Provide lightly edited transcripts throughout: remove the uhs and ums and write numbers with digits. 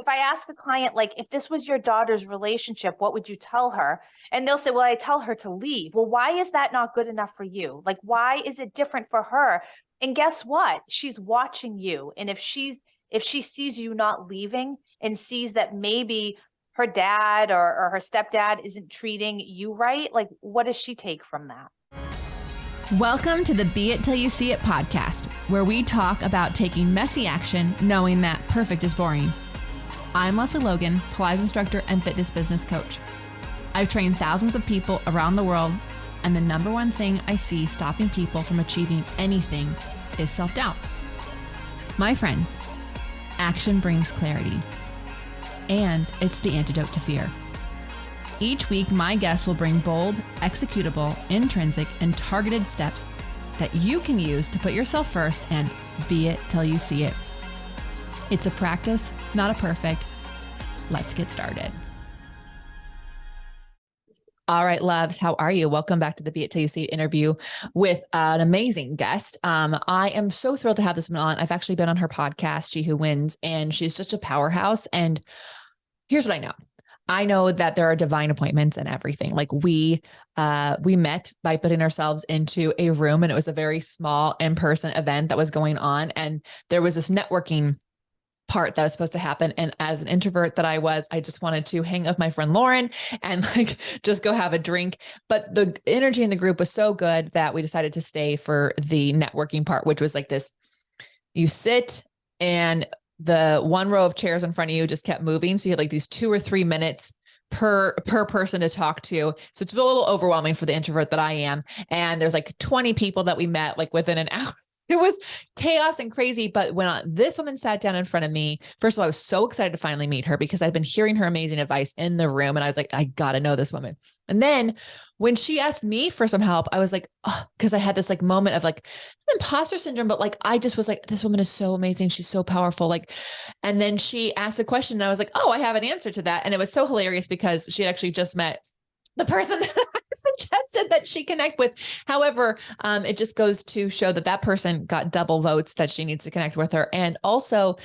if I ask a client, like, if this was your daughter's relationship, what would you tell her? And they'll say, well, I tell her to leave. Well, why is that not good enough for you? Like, why is it different for her? And guess what? She's watching you. And if she sees you not leaving and sees that maybe her dad or her stepdad isn't treating you right, like, what does she take from that? Welcome to the Be It Till You See It podcast, where we talk about taking messy action, knowing that perfect is boring. I'm Lesley Logan, Pilates instructor and fitness business coach. I've trained thousands of people around the world, and the number one thing I see stopping people from achieving anything is self-doubt. My friends, action brings clarity, and it's the antidote to fear. Each week, my guests will bring bold, executable, intrinsic, and targeted steps that you can use to put yourself first and be it till you see it. It's a practice, not a perfect. Let's get started. All right, loves, how are you? Welcome back to the Be It Till You See It interview with an amazing guest. I am so thrilled to have this one on. I've actually been on her podcast, She Who Wins, and she's such a powerhouse. And here's what I know. I know that there are divine appointments and everything. Like we met by putting ourselves into a room, and it was a very small in-person event that was going on. And there was this networking part that was supposed to happen. And as an introvert that I was, I just wanted to hang with my friend Lauren and like just go have a drink. But the energy in the group was so good that we decided to stay for the networking part, which was like this: you sit and the one row of chairs in front of you just kept moving. So you had like these 2 or 3 minutes per person to talk to. So it's a little overwhelming for the introvert that I am. And there's like 20 people that we met like within an hour. It was chaos and crazy. But when this woman sat down in front of me, first of all, I was so excited to finally meet her because I'd been hearing her amazing advice in the room. And I was like, I got to know this woman. And then when she asked me for some help, I was like, oh, because I had this like moment of like imposter syndrome, but like, I just was like, this woman is so amazing. She's so powerful. Like, and then she asked a question and I was like, oh, I have an answer to that. And it was so hilarious because she had actually just met the person that I suggested that she connect with. However, it just goes to show that that person got double votes that she needs to connect with her. And also,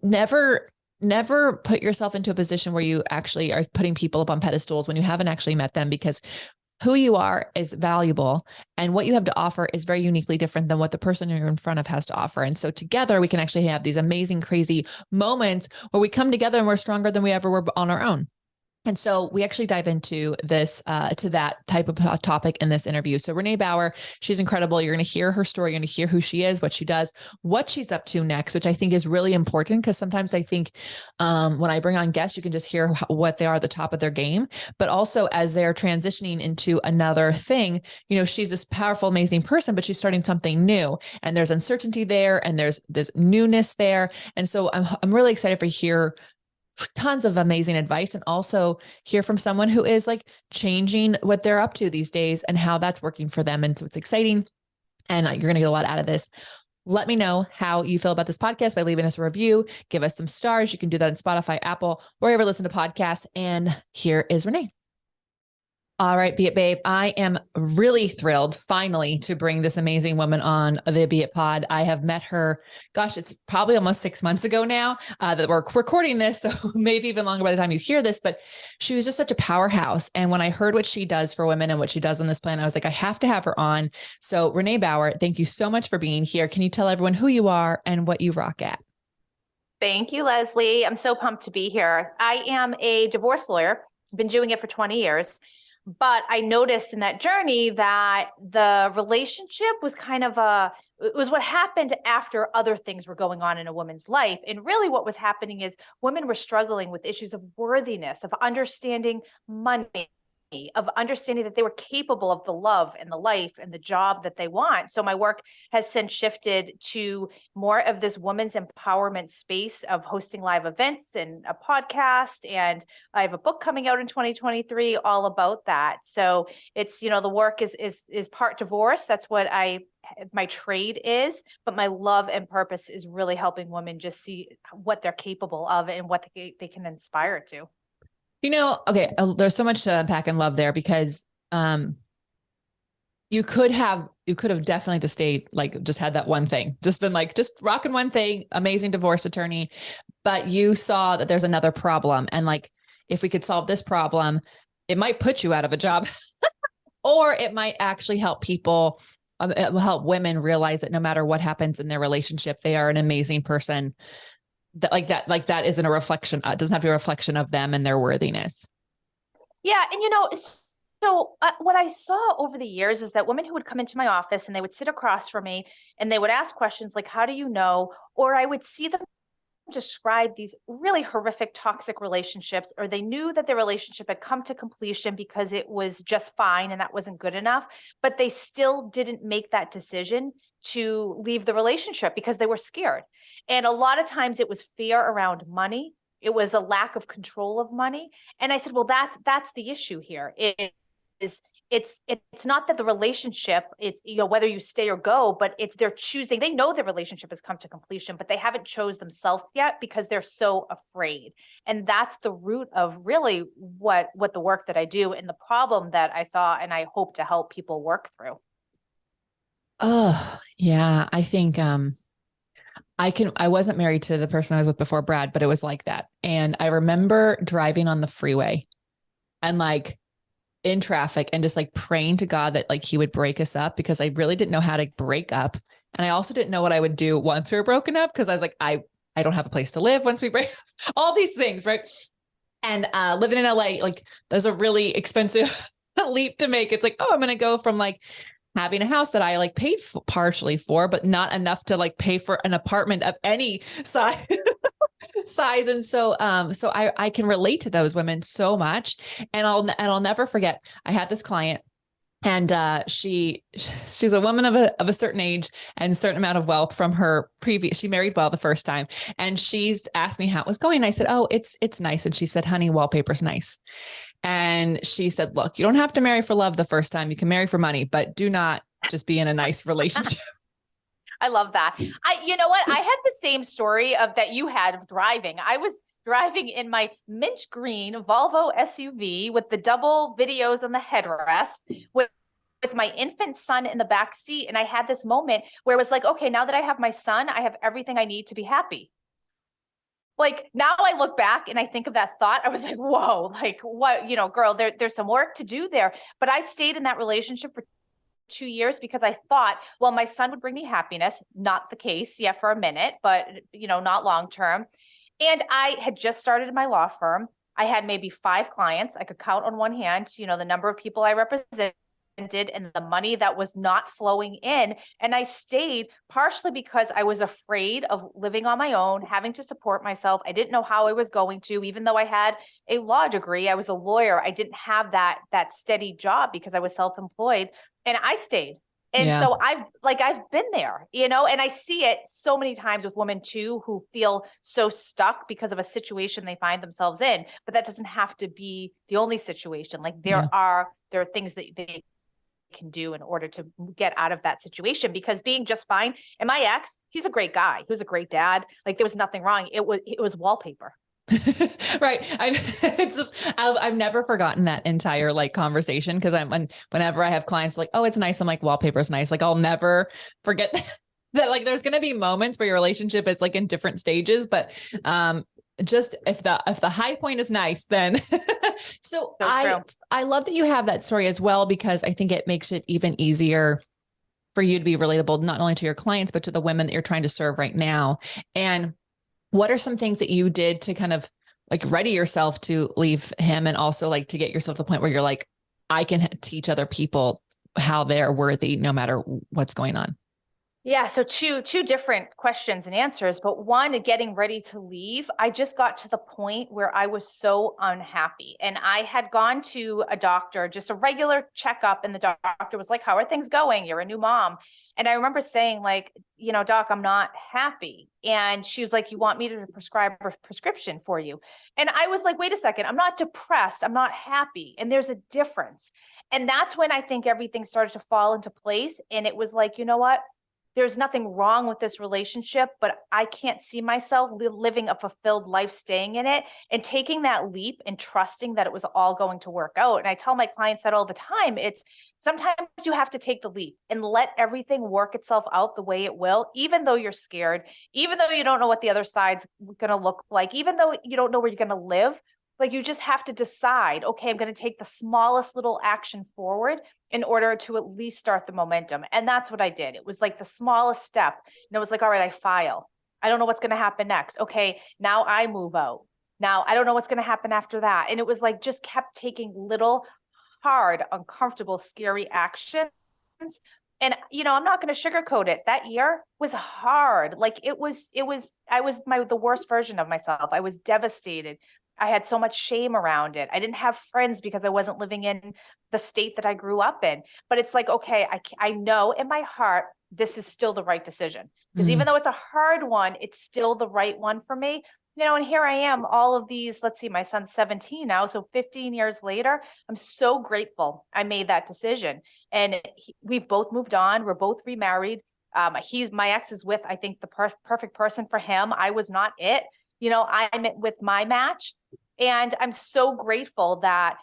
never put yourself into a position where you actually are putting people up on pedestals when you haven't actually met them, because who you are is valuable and what you have to offer is very uniquely different than what the person you're in front of has to offer. And so together we can actually have these amazing, crazy moments where we come together and we're stronger than we ever were on our own. And so we actually dive into this, to that type of topic in this interview. So Renee Bauer, she's incredible. You're going to hear her story. You're going to hear who she is, what she does, what she's up to next, which I think is really important. Because sometimes I think when I bring on guests, you can just hear what they are at the top of their game. But also as they're transitioning into another thing, you know, she's this powerful, amazing person, but she's starting something new. And there's uncertainty there and there's newness there. And so I'm really excited for hear tons of amazing advice and also hear from someone who is like changing what they're up to these days and how that's working for them. And so it's exciting and you're going to get a lot out of this. Let me know how you feel about this podcast by leaving us a review. Give us some stars. You can do that on Spotify, Apple, wherever you listen to podcasts. And here is Renee. All right, Be It Babe. I am really thrilled finally to bring this amazing woman on the Be It Pod. I have met her, gosh, it's probably almost 6 months ago now that we're recording this. So maybe even longer by the time you hear this, but she was just such a powerhouse. And when I heard what she does for women and what she does on this plan, I was like, I have to have her on. So Renee Bauer, thank you so much for being here. Can you tell everyone who you are and what you rock at? Thank you, Lesley. I'm so pumped to be here. I am a divorce lawyer. I've been doing it for 20 years. But I noticed in that journey that the relationship was it was what happened after other things were going on in a woman's life. And really what was happening is women were struggling with issues of worthiness, of understanding money, of understanding that they were capable of the love and the life and the job that they want. So my work has since shifted to more of this women's empowerment space of hosting live events and a podcast. And I have a book coming out in 2023 all about that. So it's, you know, the work is part divorce. That's what my trade is, but my love and purpose is really helping women just see what they're capable of and what they can inspire to. You know, okay, there's so much to unpack and love there because you could have definitely just stayed, like, just had that one thing, just been like, just rocking one thing, amazing divorce attorney. But you saw that there's another problem. And like, if we could solve this problem, it might put you out of a job or it might actually help people. It will help women realize that no matter what happens in their relationship, they are an amazing person. That isn't a reflection. Doesn't have to be a reflection of them and their worthiness. Yeah. And, you know, so what I saw over the years is that women who would come into my office and they would sit across from me and they would ask questions like, how do you know? Or I would see them describe these really horrific toxic relationships, or they knew that their relationship had come to completion because it was just fine and that wasn't good enough, but they still didn't make that decision to leave the relationship because they were scared. And a lot of times it was fear around money. It was a lack of control of money. And I said, well, that's the issue here. It is it's not that the relationship, it's, you know, whether you stay or go, but it's they're choosing. They know their relationship has come to completion, but they haven't chose themselves yet because they're so afraid. And that's the root of really what the work that I do and the problem that I saw and I hope to help people work through. Oh, yeah. I think I wasn't married to the person I was with before, Brad, but it was like that. And I remember driving on the freeway and like in traffic and just like praying to God that like he would break us up, because I really didn't know how to break up. And I also didn't know what I would do once we were broken up, because I was like, I don't have a place to live once we break all these things. Right. And living in LA, like, there's a really expensive leap to make. It's like, oh, I'm going to go from like having a house that I like paid partially for, but not enough to like pay for an apartment of any size. And so I can relate to those women so much. And I'll never forget, I had this client, and she's a woman of a certain age and certain amount of wealth from her previous, she married well the first time. And she's asked me how it was going. I said, oh, it's nice. And she said, honey, wallpaper's nice. And she said, look, you don't have to marry for love the first time. You can marry for money, but do not just be in a nice relationship. I love that. You know what? I had the same story of that you had of driving. I was driving in my mint green Volvo SUV with the double videos on the headrest with my infant son in the back seat. And I had this moment where it was like, okay, now that I have my son, I have everything I need to be happy. Like, now I look back and I think of that thought. I was like, whoa, like, what, you know, girl, there's some work to do there. But I stayed in that relationship for 2 years because I thought, well, my son would bring me happiness. Not the case. Yeah, for a minute, but, you know, not long term. And I had just started my law firm. I had maybe 5 clients. I could count on one hand, you know, the number of people I represented and the money that was not flowing in. And I stayed partially because I was afraid of living on my own, having to support myself. I didn't know how I was going to, even though I had a law degree. I was a lawyer. I didn't have that steady job because I was self-employed, and I stayed. And Yeah. so I've been there, you know, and I see it so many times with women too, who feel so stuck because of a situation they find themselves in, but that doesn't have to be the only situation. Like there are things that they can do in order to get out of that situation, because being just fine. And my ex, he's a great guy. He was a great dad. Like there was nothing wrong. It was wallpaper. Right. I've never forgotten that entire like conversation, because whenever I have clients like, oh, it's nice, I'm like, wallpaper's nice. Like I'll never forget that like there's going to be moments where your relationship is like in different stages, but just if the high point is nice, then so I love that you have that story as well, because I think it makes it even easier for you to be relatable, not only to your clients, but to the women that you're trying to serve right now. And what are some things that you did to kind of like ready yourself to leave him, and also like to get yourself to the point where you're like, I can teach other people how they're worthy no matter what's going on? Yeah. So two different questions and answers, but one, getting ready to leave. I just got to the point where I was so unhappy, and I had gone to a doctor, just a regular checkup. And the doctor was like, how are things going? You're a new mom. And I remember saying like, you know, doc, I'm not happy. And she was like, you want me to prescribe a prescription for you? And I was like, wait a second, I'm not depressed. I'm not happy. And there's a difference. And that's when I think everything started to fall into place. And it was like, you know what? there's nothing wrong with this relationship, but I can't see myself living a fulfilled life staying in it, and taking that leap and trusting that it was all going to work out. And I tell my clients that all the time. It's sometimes you have to take the leap and let everything work itself out the way it will, even though you're scared, even though you don't know what the other side's going to look like, even though you don't know where you're going to live. Like, you just have to decide, okay, I'm going to take the smallest little action forward in order to at least start the momentum. And that's what I did. It was like the smallest step. And it was like, all right, I file. I don't know what's going to happen next. Okay, now I move out. Now I don't know what's going to happen after that. And it was like, just kept taking little, hard, uncomfortable, scary actions. And, I'm not going to sugarcoat it. That year was hard. Like, I was the worst version of myself. I was devastated. I had so much shame around it. I didn't have friends because I wasn't living in the state that I grew up in. But it's like, okay, I know in my heart, this is still the right decision. Because even though it's a hard one, it's still the right one for me. And here I am, all of these, let's see, my son's 17 now. So 15 years later, I'm so grateful I made that decision. And we've both moved on. We're both remarried. My ex is with, I think, the perfect person for him. I was not it. I'm with my match. And I'm so grateful that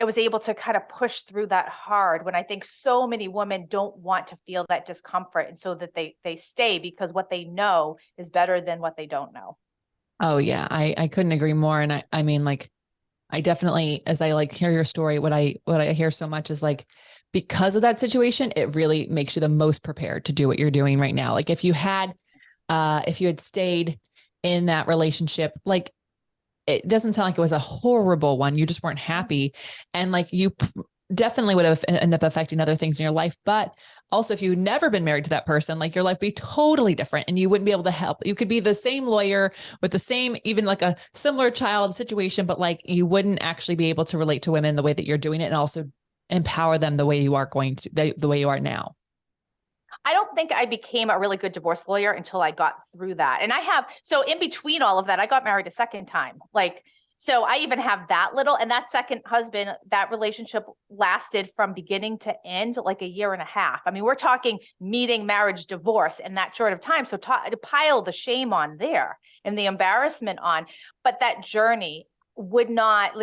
I was able to kind of push through that hard, when I think so many women don't want to feel that discomfort. And so that they stay, because what they know is better than what they don't know. Oh yeah. I couldn't agree more. And I mean, like, I definitely, as I like hear your story, what I hear so much is like, because of that situation, it really makes you the most prepared to do what you're doing right now. Like, if you had stayed in that relationship, like, it doesn't sound like it was a horrible one. You just weren't happy. And like, you definitely would have ended up affecting other things in your life. But also, if you'd never been married to that person, like, your life would be totally different, and you wouldn't be able to help. You could be the same lawyer with the same, even like a similar child situation, but like, you wouldn't actually be able to relate to women the way that you're doing it, and also empower them the way you are the way you are now. I don't think I became a really good divorce lawyer until I got through that. And so in between all of that, I got married a second time. So I even have that little, and that second husband, that relationship lasted from beginning to end, like a year and a half. I mean, we're talking meeting, marriage, divorce in that short of time. So to pile the shame on there and the embarrassment on, but that journey would not,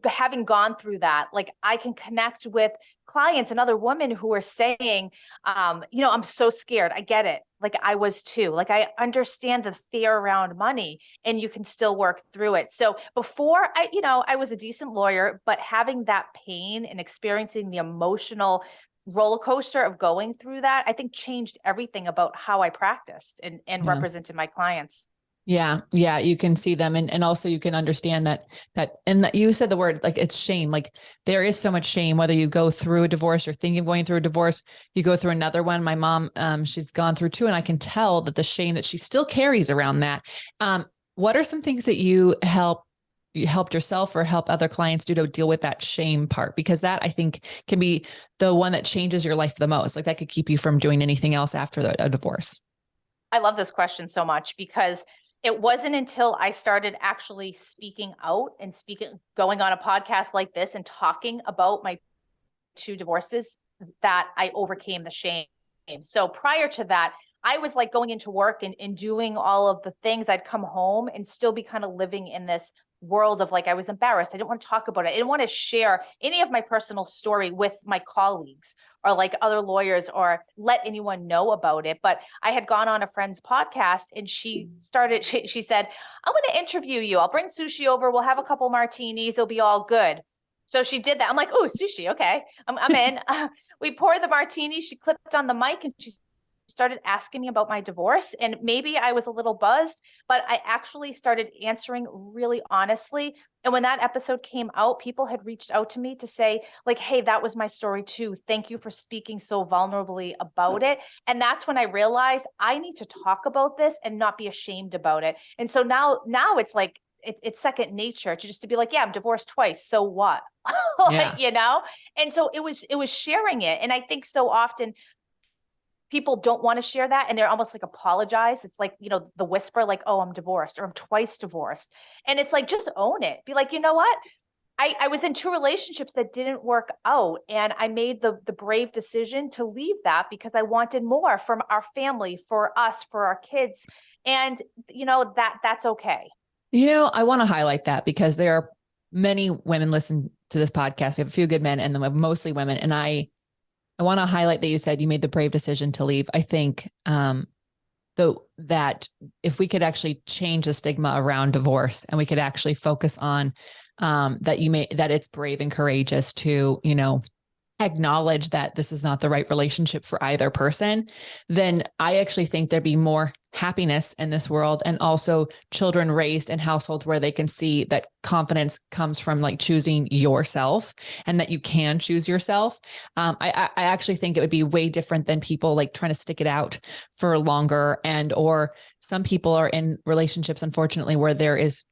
having gone through that, like, I can connect with clients and other women who are saying, I'm so scared. I get it. Like, I was too. Like, I understand the fear around money, and you can still work through it. So before I was a decent lawyer, but having that pain and experiencing the emotional roller coaster of going through that, I think changed everything about how I practiced and Yeah. represented my clients. Yeah. Yeah. You can see them. And also you can understand and that you said the word, like, it's shame. Like, there is so much shame, whether you go through a divorce or thinking of going through a divorce, you go through another one. My mom, she's gone through two, and I can tell that the shame that she still carries around that. What are some things that you helped yourself or help other clients do to deal with that shame part? Because that, I think, can be the one that changes your life the most. Like, that could keep you from doing anything else after a divorce. I love this question so much, because it wasn't until I started actually speaking out and going on a podcast like this and talking about my two divorces that I overcame the shame. So prior to that, I was like going into work and doing all of the things. I'd come home and still be kind of living in this world of, like, I was embarrassed. I didn't want to talk about it. I didn't want to share any of my personal story with my colleagues or like other lawyers, or let anyone know about it. But I had gone on a friend's podcast, and she said, I'm going to interview you. I'll bring sushi over. We'll have a couple martinis. It'll be all good. So she did that. I'm like, oh, sushi. Okay. I'm in. We poured the martini. She clipped on the mic, and she started asking me about my divorce. And maybe I was a little buzzed, but I actually started answering really honestly. And when that episode came out, people had reached out to me to say, like, hey, that was my story too. Thank you for speaking so vulnerably about it. And that's when I realized I need to talk about this and not be ashamed about it. And so now it's like, it's second nature to just to be like, yeah, I'm divorced twice. So what? And so it was sharing it. And I think so often people don't want to share that, and they're almost like apologize. It's like, the whisper, like, oh, I'm divorced, or I'm twice divorced. And it's like, just own it. Be like, you know what? I was in two relationships that didn't work out, and I made the brave decision to leave that because I wanted more from our family, for us, for our kids. And that's okay. I want to highlight that because there are many women listen to this podcast. We have a few good men and then we have mostly women. And I want to highlight that you said you made the brave decision to leave. I think that if we could actually change the stigma around divorce and we could actually focus on that it's brave and courageous to, acknowledge that this is not the right relationship for either person, then I actually think there'd be more happiness in this world, and also children raised in households where they can see that confidence comes from like choosing yourself and that you can choose yourself. I actually think it would be way different than people like trying to stick it out for longer, or some people are in relationships, unfortunately, where there is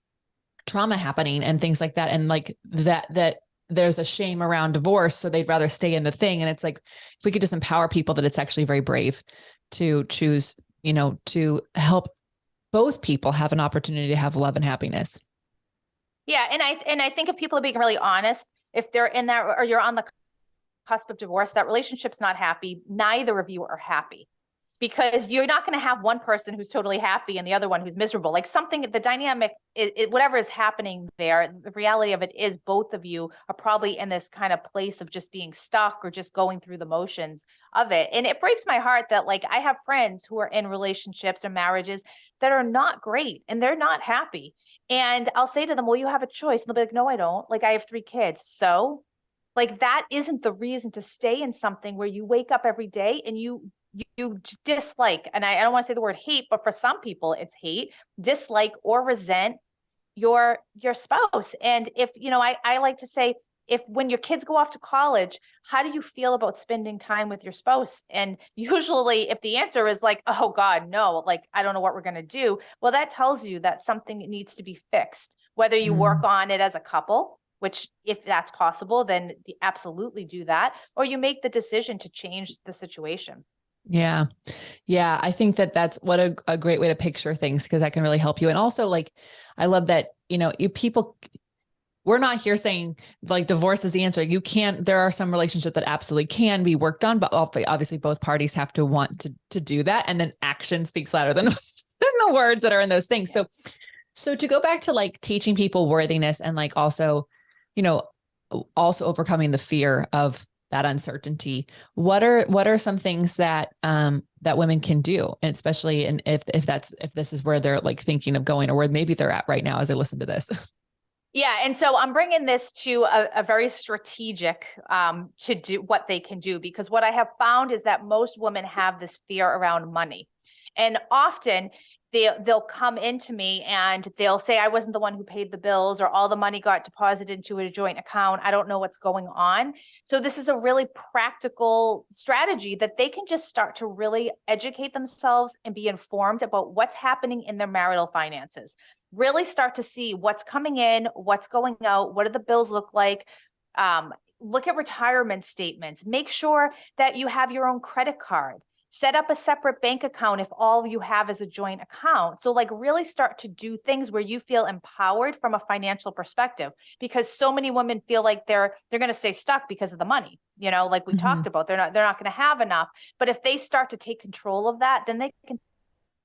trauma happening and things like that. And like that there's a shame around divorce. So they'd rather stay in the thing. And it's like, if we could just empower people that it's actually very brave to choose, to help both people have an opportunity to have love and happiness. Yeah. And I think if people are being really honest, if they're in that, or you're on the cusp of divorce, that relationship's not happy, neither of you are happy. Because you're not going to have one person who's totally happy and the other one who's miserable. Like the dynamic, whatever is happening there, the reality of it is both of you are probably in this kind of place of just being stuck or just going through the motions of it. And it breaks my heart that like I have friends who are in relationships or marriages that are not great and they're not happy. And I'll say to them, well, you have a choice. And they'll be like, no, I don't. Like I have 3 kids. So like that isn't the reason to stay in something where you wake up every day and you dislike, and I don't want to say the word hate, but for some people it's hate, dislike or resent your spouse. And if, I like to say, when your kids go off to college, how do you feel about spending time with your spouse? And usually if the answer is like, oh God, no, like, I don't know what we're going to do. Well, that tells you that something needs to be fixed, whether you work on it as a couple, which if that's possible, then absolutely do that. Or you make the decision to change the situation. Yeah. Yeah. I think that's what a great way to picture things, because that can really help you. And also like, I love that, we're not here saying like divorce is the answer. There are some relationships that absolutely can be worked on, but obviously both parties have to want to do that. And then action speaks louder than the words that are in those things. So to go back to like teaching people worthiness and like also overcoming the fear of that uncertainty. What are some things that that women can do, and especially if this is where they're like thinking of going, or where maybe they're at right now as they listen to this? Yeah. And so I'm bringing this to a very strategic to do what they can do, because what I have found is that most women have this fear around money. And often they'll come into me and they'll say, I wasn't the one who paid the bills, or all the money got deposited into a joint account. I don't know what's going on. So this is a really practical strategy that they can just start to really educate themselves and be informed about what's happening in their marital finances. Really start to see what's coming in, what's going out, what do the bills look like? Look at retirement statements. Make sure that you have your own credit card. Set up a separate bank account if all you have is a joint account. So like really start to do things where you feel empowered from a financial perspective, because so many women feel like they're going to stay stuck because of the money, like we talked about, they're not going to have enough. But if they start to take control of that, then they can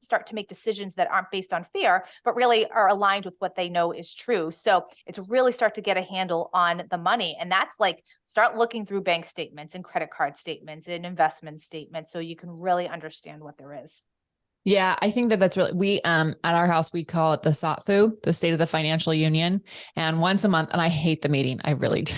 start to make decisions that aren't based on fear, but really are aligned with what they know is true. So it's really start to get a handle on the money. And that's like, start looking through bank statements and credit card statements and investment statements, so you can really understand what there is. Yeah, I think that's really, we, at our house, we call it the SOTFU, the State of the Financial Union. And once a month, and I hate the meeting. I really do.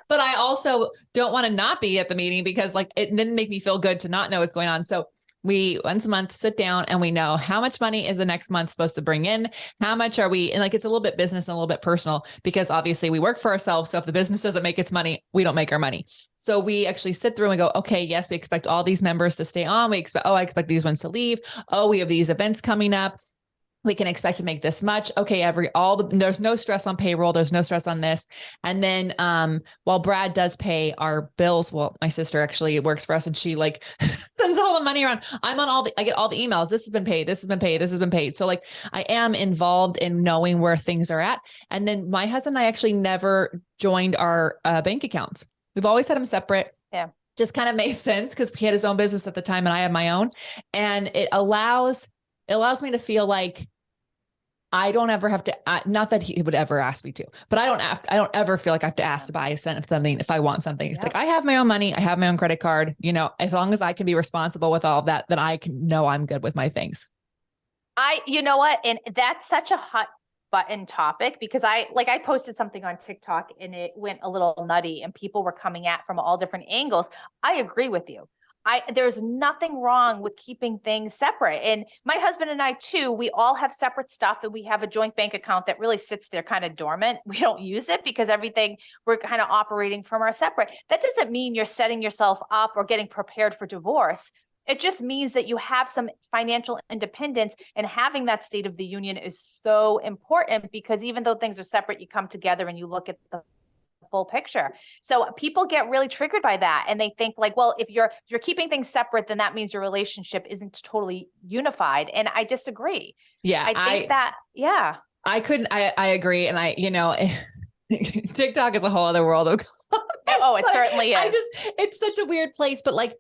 But I also don't want to not be at the meeting, because like, it didn't make me feel good to not know what's going on. So we once a month sit down and we know how much money is the next month supposed to bring in, how much are we, and like, it's a little bit business and a little bit personal, because obviously we work for ourselves. So if the business doesn't make its money, we don't make our money. So we actually sit through and go, okay, yes, we expect all these members to stay on. I expect these ones to leave. Oh, we have these events coming up. we can expect to make this much. Okay. There's no stress on payroll. There's no stress on this. And then, while Brad does pay our bills, well, my sister actually works for us and she like sends all the money around. I get all the emails. This has been paid. This has been paid. This has been paid. So like I am involved in knowing where things are at. And then my husband and I actually never joined our bank accounts. We've always had them separate. Yeah. Just kind of made sense because he had his own business at the time and I had my own. And it allows me to feel like I don't ever have to, not that he would ever ask me to, but I don't ever feel like I have to ask to buy something if I want something. It's like, I have my own money. I have my own credit card, as long as I can be responsible with all of that, then I can know I'm good with my things. You know what? And that's such a hot button topic because I posted something on TikTok and it went a little nutty and people were coming at from all different angles. I agree with you. There's nothing wrong with keeping things separate. And my husband and I too, we all have separate stuff and we have a joint bank account that really sits there kind of dormant. We don't use it because everything we're kind of operating from our separate. That doesn't mean you're setting yourself up or getting prepared for divorce. It just means that you have some financial independence, and having that state of the union is so important because even though things are separate, you come together and you look at the full picture. So people get really triggered by that. And they think like, well, if you're keeping things separate, then that means your relationship isn't totally unified. And I disagree. Yeah. I agree. And TikTok is a whole other world of it certainly is. It's such a weird place, but like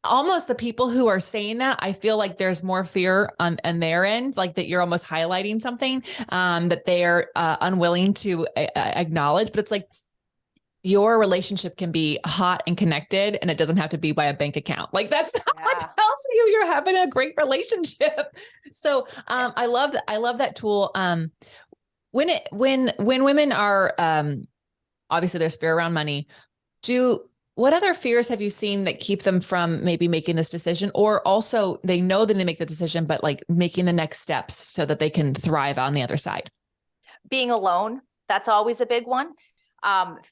almost the people who are saying that, I feel like there's more fear on their end, like that you're almost highlighting something that they're unwilling to acknowledge. But it's like your relationship can be hot and connected, and it doesn't have to be by a bank account. Like that's not what tells you you're having a great relationship. So I love that tool. When women are obviously there's fear around money. What other fears have you seen that keep them from maybe making this decision, or also they know that they make the decision, but like making the next steps so that they can thrive on the other side? Being alone, that's always a big one.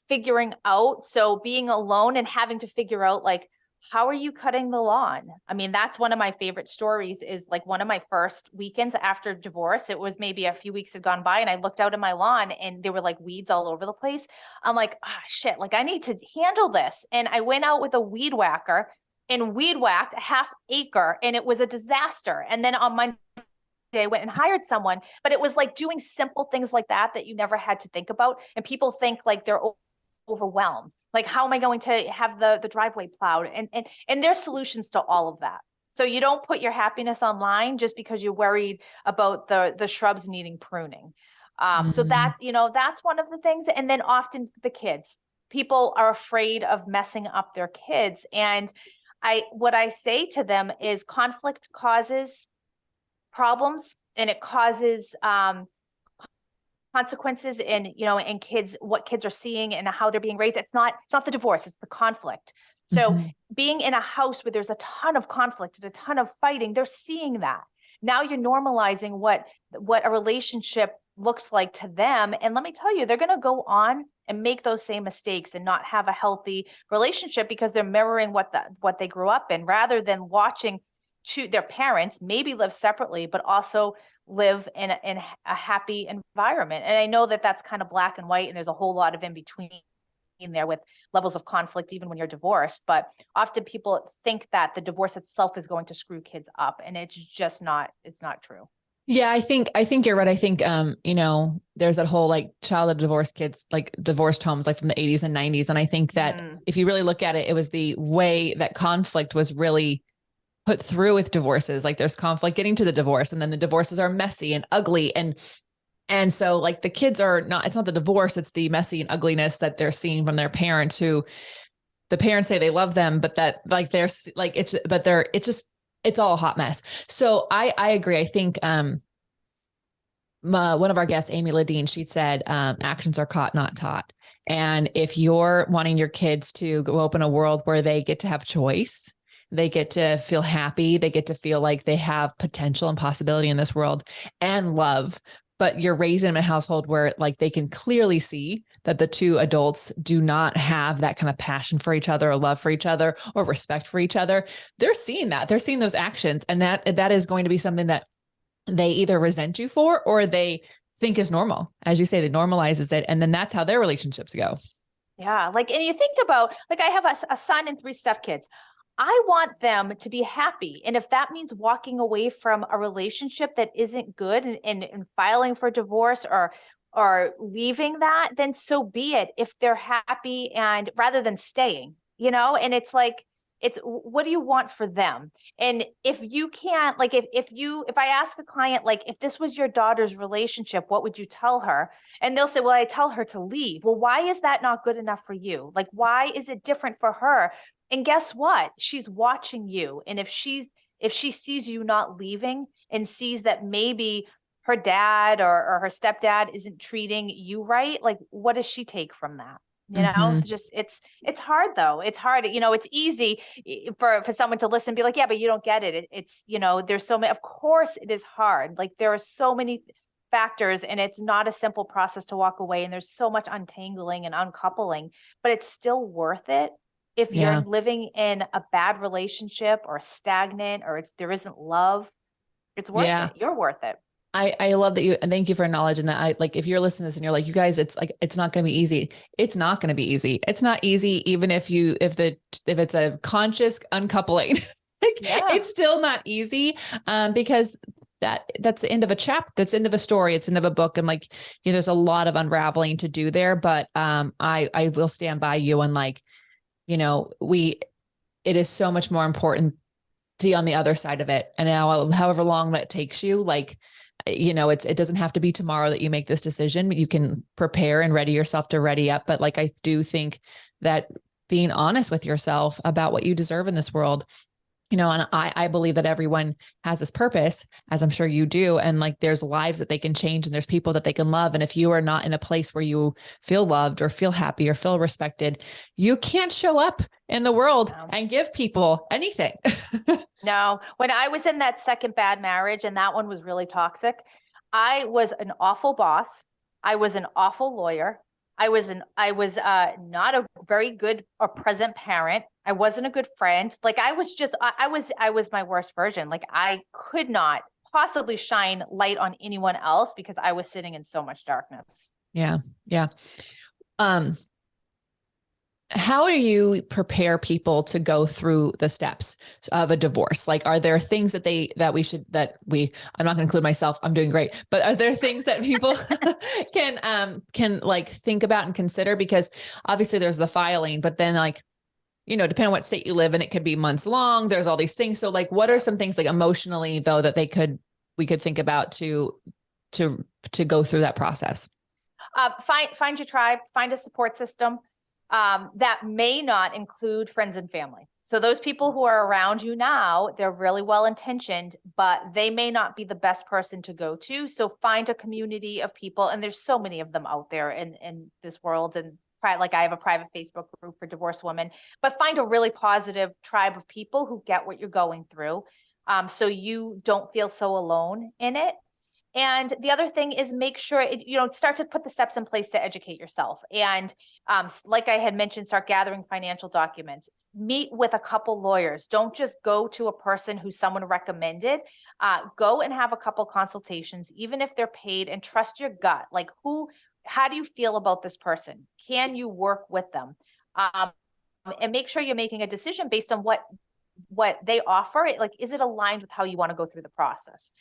Figuring out, so being alone and having to figure out like, how are you cutting the lawn? I mean, that's one of my favorite stories is like one of my first weekends after divorce. It was maybe a few weeks had gone by and I looked out in my lawn and there were like weeds all over the place. I'm like, shit, like I need to handle this. And I went out with a weed whacker and weed whacked a half acre and it was a disaster. And then on Monday, I went and hired someone, but it was like doing simple things like that you never had to think about. And people think like they're overwhelmed. Like, how am I going to have the driveway plowed? And there's solutions to all of that. So you don't put your happiness online just because you're worried about the shrubs needing pruning. So that's one of the things. And then often the kids, people are afraid of messing up their kids. And what I say to them is conflict causes problems and it causes, consequences in kids, what kids are seeing and how they're being raised. It's not the divorce, it's the conflict. So being in a house where there's a ton of conflict and a ton of fighting, they're seeing that. Now you're normalizing what a relationship looks like to them. And let me tell you, they're going to go on and make those same mistakes and not have a healthy relationship because they're mirroring what they grew up in, rather than watching their parents maybe live separately, but also live in a happy environment. And I know that that's kind of black and white, and there's a whole lot of in between in there with levels of conflict, even when you're divorced. But often people think that the divorce itself is going to screw kids up, and it's just not. It's not true. Yeah, I think you're right. I think, there's that whole like child of divorced kids, like divorced homes, like from the 80s and 90s. And I think that if you really look at it, it was the way that conflict was really put through with divorces. Like there's conflict getting to the divorce, and then the divorces are messy and ugly. And so like the kids it's not the divorce, it's the messy and ugliness that they're seeing from their parents, who the parents say they love them, but that like they're like, it's all a hot mess. So I agree. I think, one of our guests, Amy Ladine, she said, actions are caught, not taught. And if you're wanting your kids to go up in a world where they get to have choice, they get to feel happy, they get to feel like they have potential and possibility in this world and love, but you're raising them in a household where like they can clearly see that the two adults do not have that kind of passion for each other or love for each other or respect for each other. They're seeing that. They're seeing those actions. And that is going to be something that they either resent you for, or they think is normal. As you say, that normalizes it. And then that's how their relationships go. Yeah. Like, and you think about, like, I have a son and 3 stepkids. I want them to be happy. And if that means walking away from a relationship that isn't good and filing for divorce or leaving that, then so be it if they're happy, and rather than staying, and it's like, it's what do you want for them? And if you can't, like, if I ask a client, like, if this was your daughter's relationship, what would you tell her? And they'll say, well, I tell her to leave. Well, why is that not good enough for you? Like, why is it different for her? And guess what? She's watching you. And if she sees you not leaving and sees that maybe her dad or her stepdad isn't treating you right, like, what does she take from that? Just it's hard though. It's hard. It's easy for someone to listen and be like, yeah, but you don't get it. It's, there's so many, of course it is hard. Like, there are so many factors, and it's not a simple process to walk away. And there's so much untangling and uncoupling, but it's still worth it. If you're living in a bad relationship or stagnant, or there isn't love, it's worth it. You're worth it. I love that you, and thank you for acknowledging that. I like, if you're listening to this and you're like, you guys, it's like, it's not going to be easy. It's not going to be easy. It's not easy. Even if it's a conscious uncoupling, it's still not easy. Because that's the end of a chapter. That's the end of a story. It's the end of a book. And like, there's a lot of unraveling to do there, but, I will stand by you, and like, it is so much more important to be on the other side of it. And now, however long that takes you, like, it doesn't have to be tomorrow that you make this decision. You can prepare and ready yourself to ready up. But like, I do think that being honest with yourself about what you deserve in this world, and I believe that everyone has this purpose, as I'm sure you do. And like, there's lives that they can change, and there's people that they can love. And if you are not in a place where you feel loved or feel happy or feel respected, you can't show up in the world and give people anything. No, when I was in that second bad marriage, and that one was really toxic, I was an awful boss. I was an awful lawyer. I was not a very good or present parent. I wasn't a good friend. Like, I was my worst version. Like, I could not possibly shine light on anyone else because I was sitting in so much darkness. Yeah. Yeah. How do you prepare people to go through the steps of a divorce? Like, are there things that I'm not going to include myself, I'm doing great, but are there things that people can like think about and consider? Because obviously there's the filing, but then like, depending on what state you live in, it could be months long. There's all these things. So like, what are some things like emotionally though, that we could think about to go through that process? Find your tribe, find a support system. That may not include friends and family. So those people who are around you now, they're really well-intentioned, but they may not be the best person to go to. So find a community of people. And there's so many of them out there in this world. And like, I have a private Facebook group for divorced women, but find a really positive tribe of people who get what you're going through. So you don't feel so alone in it. And the other thing is, make sure start to put the steps in place to educate yourself. And like I had mentioned, start gathering financial documents. Meet with a couple lawyers. Don't just go to a person who someone recommended. Go and have a couple consultations, even if they're paid, and trust your gut. Like, how do you feel about this person? Can you work with them? And make sure you're making a decision based on what they offer. Like, is it aligned with how you want to go through the process?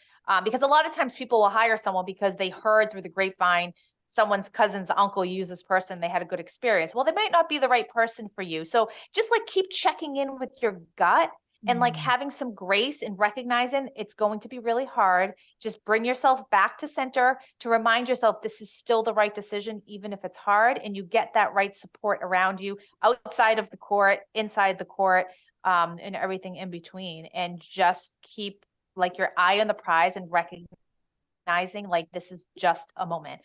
Because a lot of times people will hire someone because they heard through the grapevine someone's cousin's uncle used this person, they had a good experience. Well, they might not be the right person for you. So just like, keep checking in with your gut and like having some grace and recognizing it's going to be really hard. Just bring yourself back to center to remind yourself this is still the right decision, even if it's hard, and you get that right support around you, outside of the court, inside the court, and everything in between. And just keep like your eye on the prize and recognizing like, this is just a moment.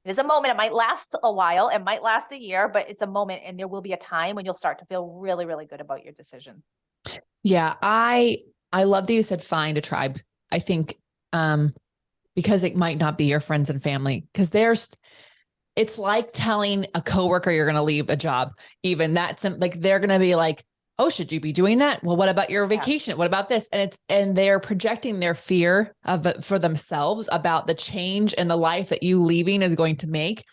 It is a moment. It might last a while. It might last a year, but it's a moment. And there will be a time when you'll start to feel really, really good about your decision. Yeah. I love that you said find a tribe. I think, because it might not be your friends and family, because it's like telling a coworker you're going to leave a job. Even that's like, they're going to be like, oh, should you be doing that? Well, what about your vacation? What about this? And they're projecting their fear of it for themselves about the change in the life that you leaving is going to make.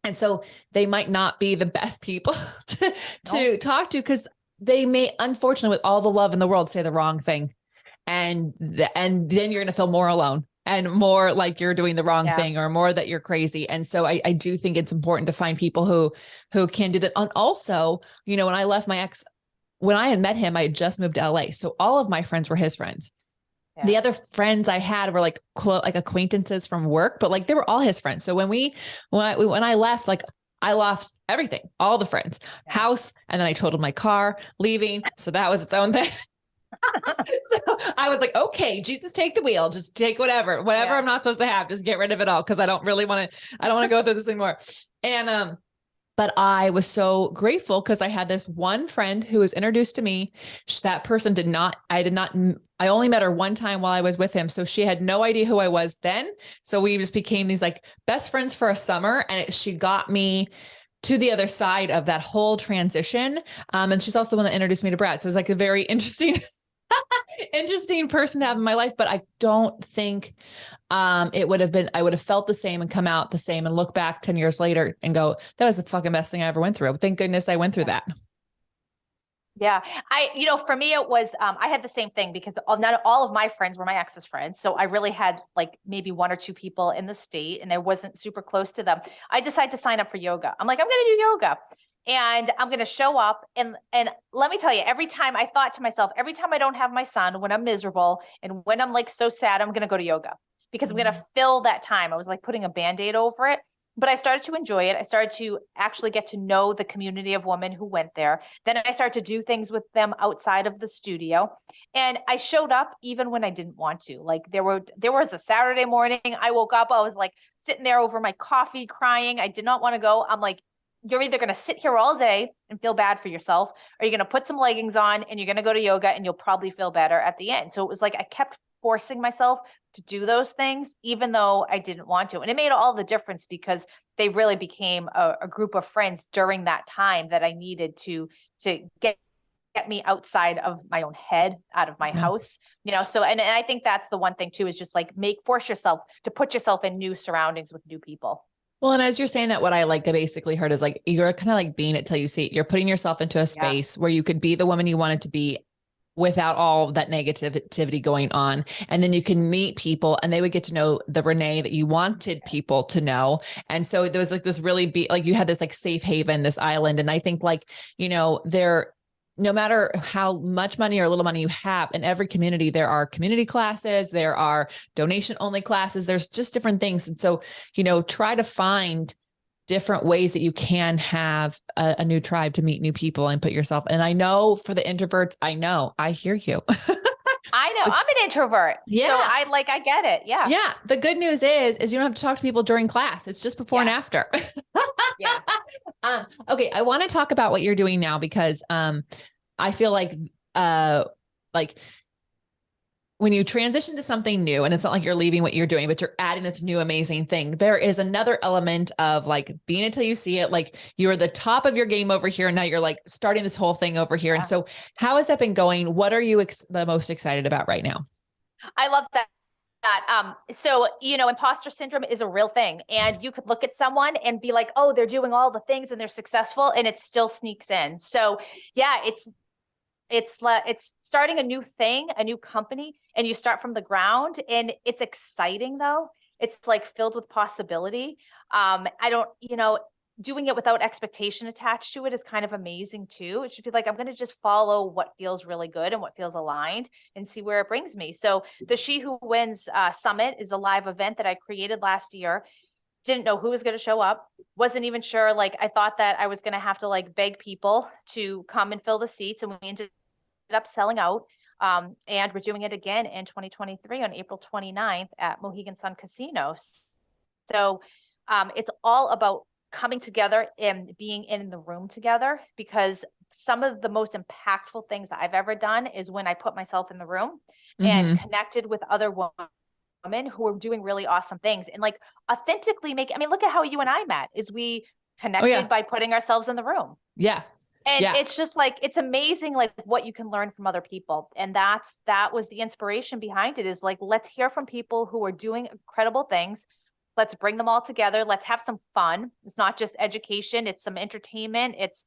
And so they might not be the best people to talk to, because they may, unfortunately, with all the love in the world, say the wrong thing. And then you're going to feel more alone and more like you're doing the wrong thing, or more that you're crazy. And so I do think it's important to find people who can do that. And also, when I left my ex, when I had met him, I had just moved to LA. So all of my friends were his friends. Yeah. The other friends I had were like acquaintances from work, but like they were all his friends. So when I left, like I lost everything, all the friends, house, and then I totaled my car leaving. So that was its own thing. So I was like, okay, Jesus, take the wheel, just take whatever I'm not supposed to have, just get rid of it all. Cause I don't want to go through this anymore. And, but I was so grateful because I had this one friend who was introduced to me. That person I only met her one time while I was with him. So she had no idea who I was then. So we just became these like best friends for a summer. And she got me to the other side of that whole transition. And she's also the one that introduced me to Brad. So it was like a very interesting person to have in my life, but I don't think I would have felt the same and come out the same and look back 10 years later and go, that was the fucking best thing I ever went through. Thank goodness I went through that. Yeah. For me, it was, I had the same thing because not all of my friends were my ex's friends. So I really had like maybe one or two people in the state and I wasn't super close to them. I decided to sign up for yoga. I'm like, I'm going to do yoga. And I'm going to show up. And let me tell you, every time I thought to myself, every time I don't have my son, when I'm miserable and when I'm like so sad, I'm going to go to yoga because I'm going to fill that time. I was like putting a Band-Aid over it, but I started to enjoy it. I started to actually get to know the community of women who went there. Then I started to do things with them outside of the studio. And I showed up even when I didn't want to. Like there was a Saturday morning. I woke up, I was like sitting there over my coffee crying. I did not want to go. I'm like, you're either going to sit here all day and feel bad for yourself, or you're going to put some leggings on and you're going to go to yoga and you'll probably feel better at the end. So it was like, I kept forcing myself to do those things, even though I didn't want to. And it made all the difference because they really became a group of friends during that time that I needed to get me outside of my own head, out of my house, so, and I think that's the one thing too, is just like force yourself to put yourself in new surroundings with new people. Well, and as you're saying that, what I basically heard is like, you're kind of like being it till you see it. You're putting yourself into a space where you could be the woman you wanted to be without all that negativity going on. And then you can meet people and they would get to know the Renee that you wanted people to know. And so there was like this really like you had this like safe haven, this island. And I think like, no matter how much money or little money you have, in every community, there are community classes, there are donation only classes, there's just different things. And so, try to find different ways that you can have a new tribe to meet new people and put yourself. And I know for the introverts, I hear you. I know I'm an introvert. Yeah. So I get it. Yeah. Yeah. The good news is you don't have to talk to people during class. It's just before and after. Yeah. Okay. I want to talk about what you're doing now because, I feel like when you transition to something new and it's not like you're leaving what you're doing, but you're adding this new amazing thing, there is another element of like being until you see it. Like you're the top of your game over here. And now you're like starting this whole thing over here. Yeah. And so how has that been going? What are you the most excited about right now? I love that. So, imposter syndrome is a real thing, and you could look at someone and be like, oh, they're doing all the things and they're successful, and it still sneaks in. So yeah, it's starting a new thing, a new company, and you start from the ground, and it's exciting though. It's like filled with possibility. Doing it without expectation attached to it is kind of amazing too. It should be like, I'm going to just follow what feels really good and what feels aligned and see where it brings me. So the She Who Wins Summit is a live event that I created last year. Didn't know who was going to show up. Wasn't even sure. Like I thought that I was going to have to like beg people to come and fill the seats. And we ended up selling out. And we're doing it again in 2023 on April 29th at Mohegan Sun Casino. So it's all about coming together and being in the room together, because some of the most impactful things that I've ever done is when I put myself in the room and connected with other women who are doing really awesome things and like authentically look at how you and I met, is we connected by putting ourselves in the room. Yeah. And Yeah. it's just like, it's amazing, like what you can learn from other people. And that was the inspiration behind it, is like, let's hear from people who are doing incredible things. Let's bring them all together. Let's have some fun. It's not just education. It's some entertainment. It's,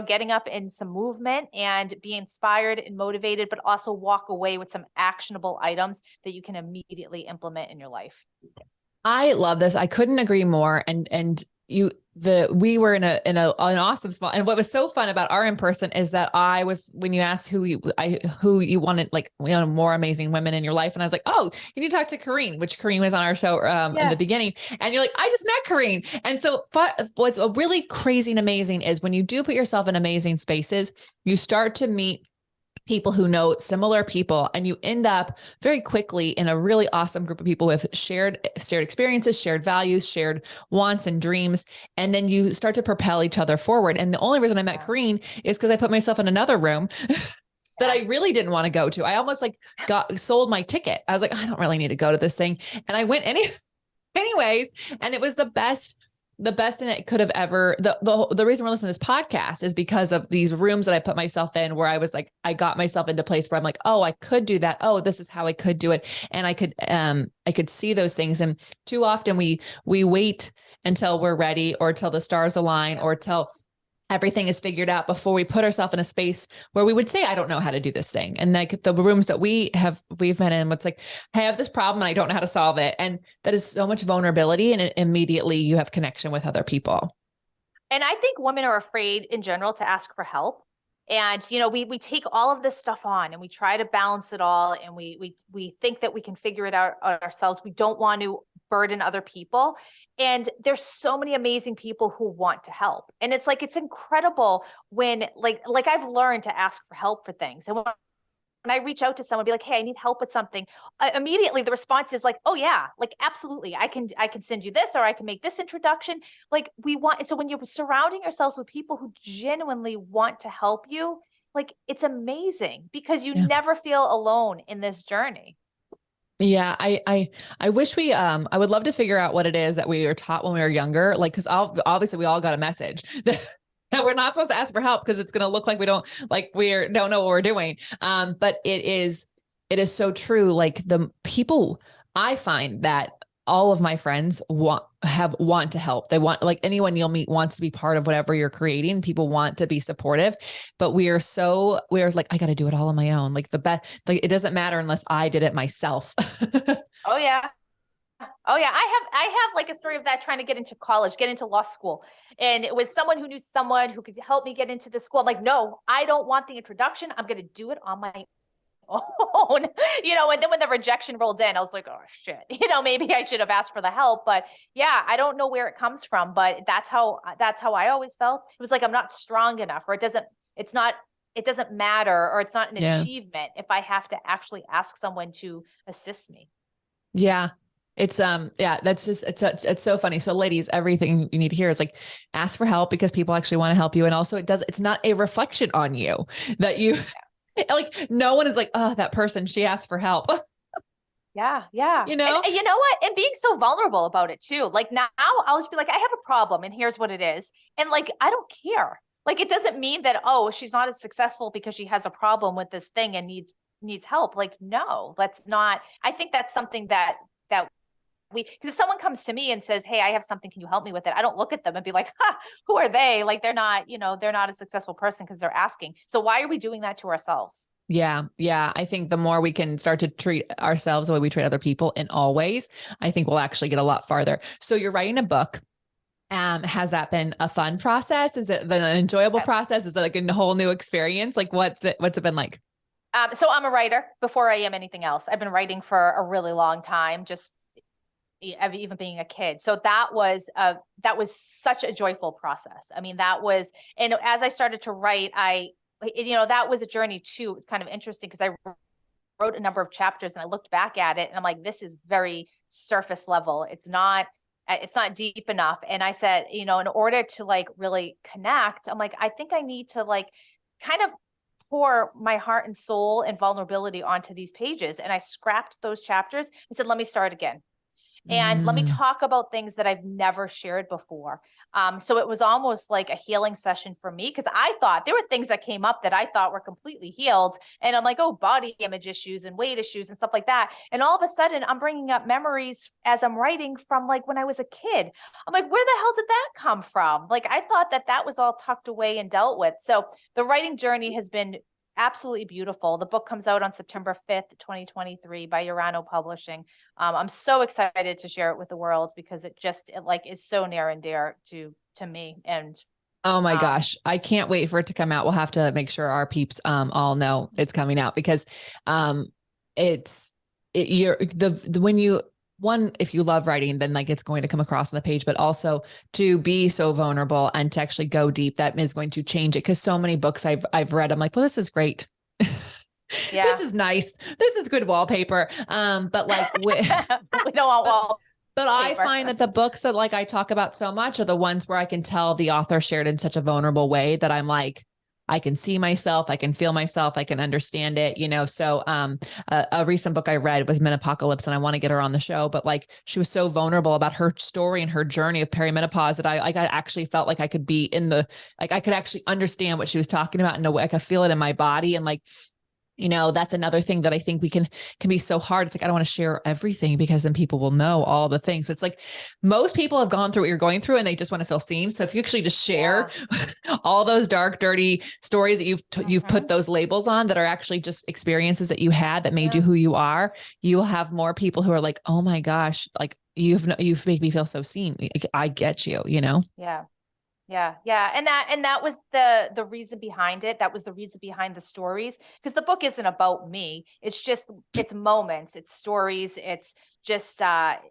getting up in some movement and be inspired and motivated, but also walk away with some actionable items that you can immediately implement in your life. I love this. I couldn't agree more. We were in an awesome spot. And what was so fun about our in-person is that when you asked who you wanted, like, more amazing women in your life. And I was like, oh, you need to talk to Kareen, which Kareen was on our show in the beginning. And you're like, I just met Kareen. And so what's really crazy and amazing is when you do put yourself in amazing spaces, you start to meet people who know similar people, and you end up very quickly in a really awesome group of people with shared experiences, shared values, shared wants and dreams. And then you start to propel each other forward. And the only reason I met Kareen is because I put myself in another room that I really didn't want to go to. I almost like sold my ticket. I was like, I don't really need to go to this thing. And I went anyways, and it was the best thing that could have ever, the reason we're listening to this podcast is because of these rooms that I put myself in, where I was like, I got myself into a place where I'm like, oh, I could do that. Oh, this is how I could do it. And I could see those things. And too often we wait until we're ready, or till the stars align, or till everything is figured out before we put ourselves in a space where we would say, I don't know how to do this thing. And like the rooms that we've been in, it's like, I have this problem and I don't know how to solve it. And that is so much vulnerability. And immediately you have connection with other people. And I think women are afraid in general to ask for help. And, we take all of this stuff on and we try to balance it all. And we think that we can figure it out ourselves. We don't want to burden other people. And there's so many amazing people who want to help. And it's like, it's incredible when like I've learned to ask for help for things. And when I reach out to someone, be like, hey, I need help with something, immediately the response is like, oh yeah, like, absolutely. I can send you this, or I can make this introduction. Like so when you're surrounding yourselves with people who genuinely want to help you, like, it's amazing, because you never feel alone in this journey. Yeah, I wish I would love to figure out what it is that we were taught when we were younger. Like, because obviously we all got a message that we're not supposed to ask for help because it's going to look like we don't know what we're doing. But it is so true. Like, the people, I find that all of my friends want to help. They want, like, anyone you'll meet wants to be part of whatever you're creating. People want to be supportive, but we're like, I got to do it all on my own. Like, it doesn't matter unless I did it myself. Oh yeah. Oh yeah. I have like a story of that, trying to get into college, get into law school. And it was someone who knew someone who could help me get into the school. I'm like, no, I don't want the introduction. I'm going to do it on my own, and then when the rejection rolled in, I was like, oh shit, maybe I should have asked for the help. But yeah, I don't know where it comes from, but that's how I always felt. It was like, I'm not strong enough, or it doesn't matter, or it's not an achievement if I have to actually ask someone to assist me. Yeah. It's that's just, it's so funny. So ladies, everything you need to hear is like, ask for help because people actually want to help you. And also it's not a reflection on you that you like, no one is like, oh, that person, she asked for help. Yeah. Yeah. You know? And you know what? And being so vulnerable about it too. Like, now I'll just be like, I have a problem and here's what it is. And like, I don't care. Like, it doesn't mean that, oh, she's not as successful because she has a problem with this thing and needs help. Like, no, let's not. I think that's something that because if someone comes to me and says, hey, I have something, can you help me with it? I don't look at them and be like, who are they? Like, they're not a successful person because they're asking. So why are we doing that to ourselves? Yeah. Yeah. I think the more we can start to treat ourselves the way we treat other people in all ways, I think we'll actually get a lot farther. So you're writing a book. Has that been a fun process? Is it been an enjoyable process? Is it like a whole new experience? Like, what's it been like? So I'm a writer before I am anything else. I've been writing for a really long time, just even being a kid. So that was such a joyful process. I mean, and as I started to write, that was a journey too. It's kind of interesting because I wrote a number of chapters and I looked back at it and I'm like, this is very surface level. It's not deep enough. And I said, in order to like really connect, I'm like, I think I need to like kind of pour my heart and soul and vulnerability onto these pages. And I scrapped those chapters and said, let me start again. And let me talk about things that I've never shared before. So it was almost like a healing session for me, because I thought there were things that came up that I thought were completely healed. And I'm like, oh, body image issues and weight issues and stuff like that. And all of a sudden I'm bringing up memories as I'm writing from like when I was a kid. I'm like, where the hell did that come from? Like, I thought that that was all tucked away and dealt with. So the writing journey has been absolutely beautiful. The book comes out on September 5th, 2023 by Urano Publishing. I'm so excited to share it with the world because it like is so near and dear to me. And oh my gosh, I can't wait for it to come out. We'll have to make sure our peeps all know it's coming out, because if you love writing, then like it's going to come across on the page, but also to be so vulnerable and to actually go deep, that is going to change it. Cause so many books I've read, I'm like, well, this is great. Yeah. This is nice. This is good wallpaper. But like, we don't want wallpaper. But I find that the books that like I talk about so much are the ones where I can tell the author shared in such a vulnerable way that I'm like, I can see myself, I can feel myself, I can understand it, you know? So, a recent book I read was Menopocalypse, and I want to get her on the show, but like, she was so vulnerable about her story and her journey of perimenopause that I actually felt like I could be I could actually understand what she was talking about in a way. I could feel it in my body. And like, you know, that's another thing that I think we can be so hard. It's like, I don't want to share everything because then people will know all the things. So it's like most people have gone through what you're going through and they just want to feel seen. So if you actually just share all those dark, dirty stories that you've put those labels on that are actually just experiences that you had that made you who you are, you will have more people who are like, oh my gosh, like you've made me feel so seen. I get you, you know? Yeah. Yeah. Yeah. And that was the reason behind it. That was the reason behind the stories, because the book isn't about me. It's moments, it's stories, it's just that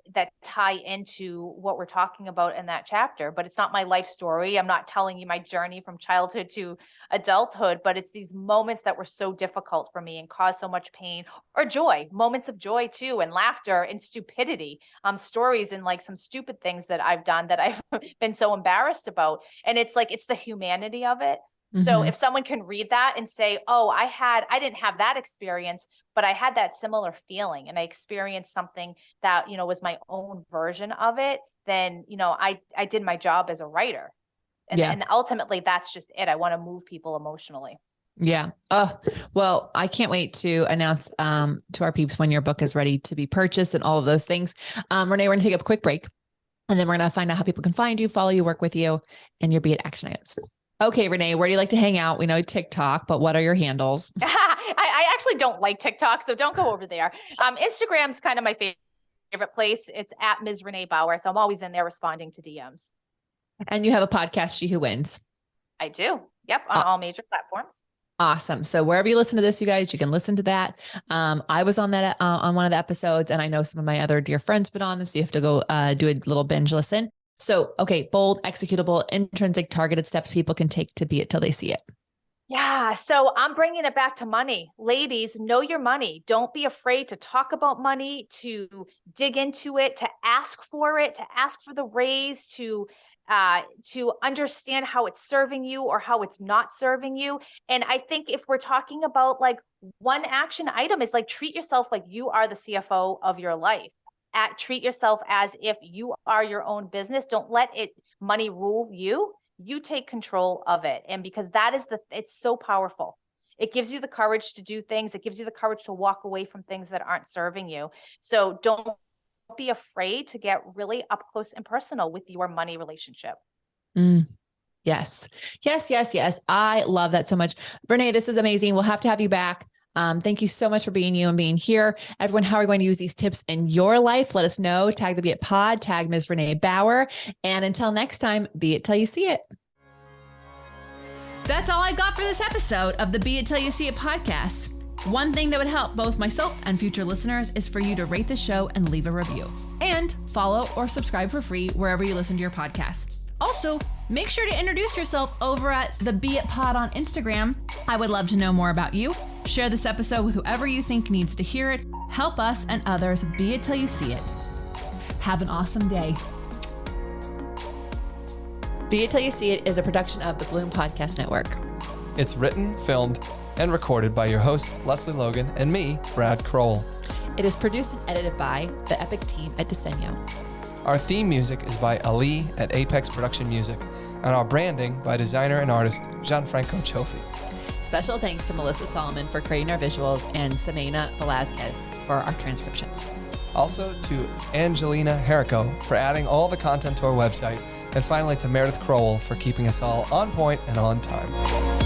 tie into what we're talking about in that chapter. But it's not my life story. I'm not telling you my journey from childhood to adulthood, but it's these moments that were so difficult for me and caused so much pain or joy, moments of joy too, and laughter and stupidity, stories and like some stupid things that I've done that I've been so embarrassed about. And it's like, it's the humanity of it. So if someone can read that and say, oh, I didn't have that experience, but I had that similar feeling and I experienced something that, you know, was my own version of it, then, you know, I did my job as a writer. And ultimately that's just it. I want to move people emotionally. Yeah. Well, I can't wait to announce to our peeps when your book is ready to be purchased and all of those things. Renee, we're going to take a quick break and then we're going to find out how people can find you, follow you, work with you, and your Be It action items. Okay, Renee, where do you like to hang out? We know TikTok, but what are your handles? I actually don't like TikTok, so don't go over there. Instagram's kind of my favorite place. It's at Ms. Renee Bauer. So I'm always in there responding to DMs. And you have a podcast, She Who Wins. I do. Yep. On all major platforms. Awesome. So wherever you listen to this, you guys, you can listen to that. I was on that, on one of the episodes, and I know some of my other dear friends been on this. So you have to go do a little binge listen. So, okay, bold, executable, intrinsic, targeted steps people can take to be it till they see it. Yeah. So I'm bringing it back to money. Ladies, know your money. Don't be afraid to talk about money, to dig into it, to ask for the raise, to understand how it's serving you or how it's not serving you. And I think if we're talking about like one action item is like, treat yourself like you are the CFO of your life. Treat yourself as if you are your own business. Don't let money rule you. You take control of it. And because it's so powerful. It gives you the courage to do things. It gives you the courage to walk away from things that aren't serving you. So don't be afraid to get really up close and personal with your money relationship. Yes. I love that so much. Renee, this is amazing. We'll have to have you back. Thank you so much for being you and being here. Everyone, how are you going to use these tips in your life? Let us know. Tag the Be It Pod, tag Ms. Renee Bauer. And until next time, be it till you see it. That's all I got for this episode of the Be It Till You See It podcast. One thing that would help both myself and future listeners is for you to rate the show and leave a review. And follow or subscribe for free wherever you listen to your podcast. Also, make sure to introduce yourself over at the Be It Pod on Instagram. I would love to know more about you. Share this episode with whoever you think needs to hear it. Help us and others be it till you see it. Have an awesome day. Be It Till You See It is a production of the Bloom Podcast Network. It's written, filmed, and recorded by your host, Lesley Logan, and me, Brad Kroll. It is produced and edited by the epic team at Diseño. Our theme music is by Ali at Apex Production Music, and our branding by designer and artist Gianfranco Cioffi. Special thanks to Melissa Solomon for creating our visuals and Semena Velazquez for our transcriptions. Also to Angelina Herrico for adding all the content to our website, and finally to Meredith Crowell for keeping us all on point and on time.